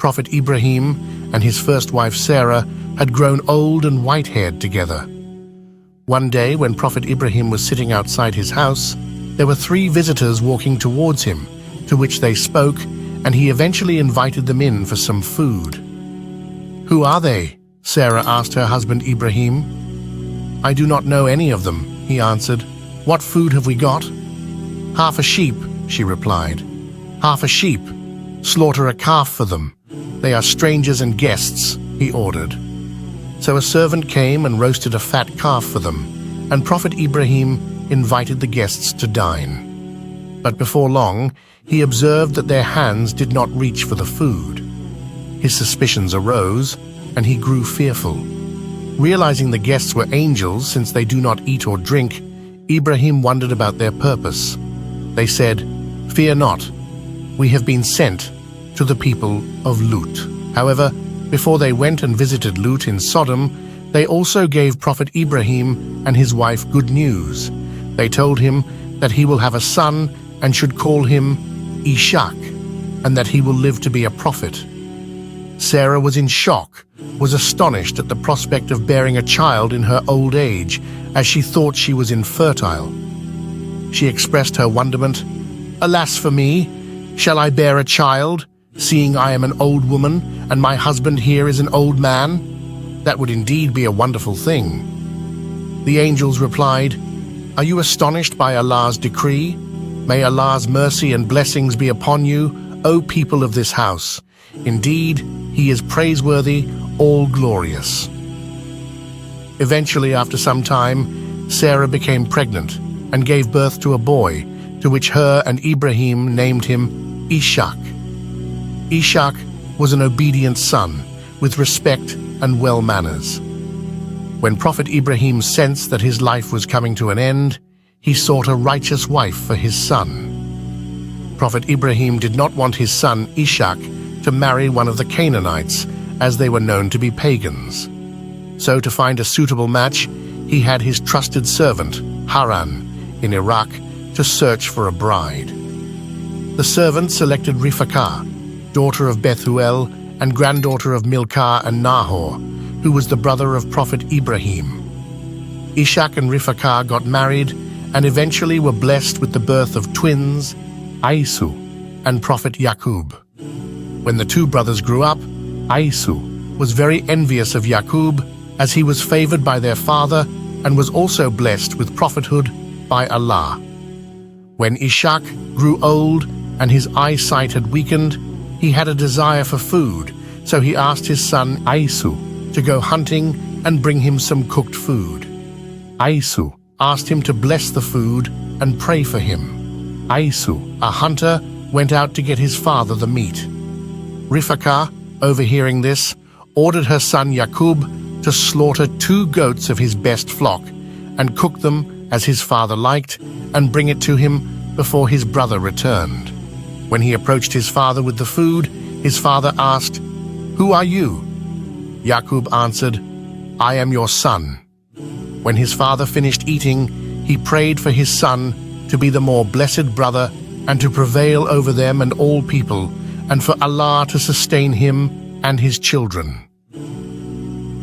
Prophet Ibrahim and his first wife Sarah had grown old and white-haired together. One day, when Prophet Ibrahim was sitting outside his house, there were 3 visitors walking towards him, to which they spoke, and he eventually invited them in for some food. "Who are they?" Sarah asked her husband Ibrahim. "I do not know any of them," he answered. "What food have we got?" "Half a sheep," she replied. "Half a sheep. Slaughter a calf for them. They are strangers and guests," he ordered. So a servant came and roasted a fat calf for them, and Prophet Ibrahim invited the guests to dine. But before long, he observed that their hands did not reach for the food. His suspicions arose, and he grew fearful. Realizing the guests were angels, since they do not eat or drink, Ibrahim wondered about their purpose. They said, "Fear not, we have been sent to the people of Lut." However, before they went and visited Lut in Sodom, they also gave Prophet Ibrahim and his wife good news. They told him that he will have a son and should call him Ishaq, and that he will live to be a prophet. Sarah was in shock, was astonished at the prospect of bearing a child in her old age, as she thought she was infertile. She expressed her wonderment, "Alas for me, shall I bear a child, seeing I am an old woman, and my husband here is an old man? That would indeed be a wonderful thing." The angels replied, "Are you astonished by Allah's decree? May Allah's mercy and blessings be upon you, O people of this house. Indeed, He is praiseworthy, all-glorious." Eventually, after some time, Sarah became pregnant and gave birth to a boy, to which her and Ibrahim named him Ishaq. Ishaq was an obedient son, with respect and well manners. When Prophet Ibrahim sensed that his life was coming to an end, he sought a righteous wife for his son. Prophet Ibrahim did not want his son Ishaq to marry one of the Canaanites, as they were known to be pagans. So to find a suitable match, he had his trusted servant, Haran, in Iraq, to search for a bride. The servant selected Rifakah, daughter of Bethuel and granddaughter of Milcah and Nahor, who was the brother of Prophet Ibrahim. Ishaq and Rifakah got married and eventually were blessed with the birth of twins, Aisu and Prophet Yaqub. When the 2 brothers grew up, Aisu was very envious of Yaqub, as he was favored by their father and was also blessed with prophethood by Allah. When Ishaq grew old and his eyesight had weakened, he had a desire for food, so he asked his son Aisu to go hunting and bring him some cooked food. Aisu asked him to bless the food and pray for him. Aisu, a hunter, went out to get his father the meat. Rifakah, overhearing this, ordered her son Yaqub to slaughter 2 goats of his best flock and cook them as his father liked and bring it to him before his brother returned. When he approached his father with the food, his father asked, "Who are you?" Yaqub answered, "I am your son." When his father finished eating, he prayed for his son to be the more blessed brother and to prevail over them and all people, and for Allah to sustain him and his children.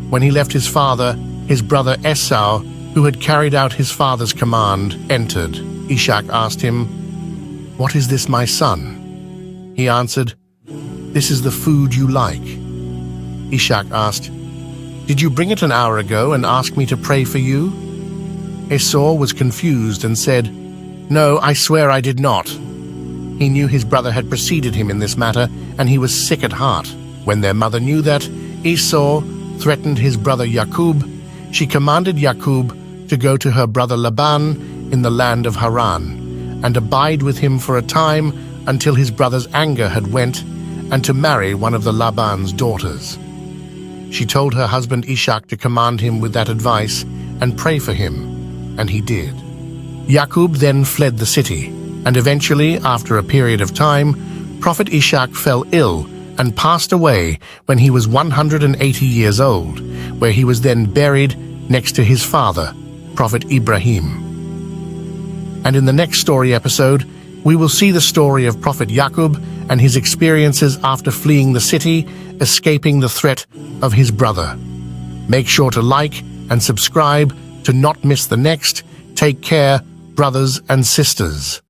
When he left his father, his brother Esau, who had carried out his father's command, entered. Ishaq asked him, "What is this, my son?" He answered, "This is the food you like." Ishaq asked, "Did you bring it an hour ago and ask me to pray for you?" Esau was confused and said, "No, I swear I did not." He knew his brother had preceded him in this matter, and he was sick at heart. When their mother knew that, Esau threatened his brother Yaqub. She commanded Yaqub to go to her brother Laban in the land of Haran, and abide with him for a time until his brother's anger had went, and to marry one of the Laban's daughters. She told her husband Ishaq to command him with that advice and pray for him, and he did. Yaqub then fled the city, and eventually, after a period of time, Prophet Ishaq fell ill and passed away when he was 180 years old, where he was then buried next to his father, Prophet Ibrahim. And in the next story episode, we will see the story of Prophet Yaqub and his experiences after fleeing the city, escaping the threat of his brother. Make sure to like and subscribe to not miss the next. Take care, brothers and sisters.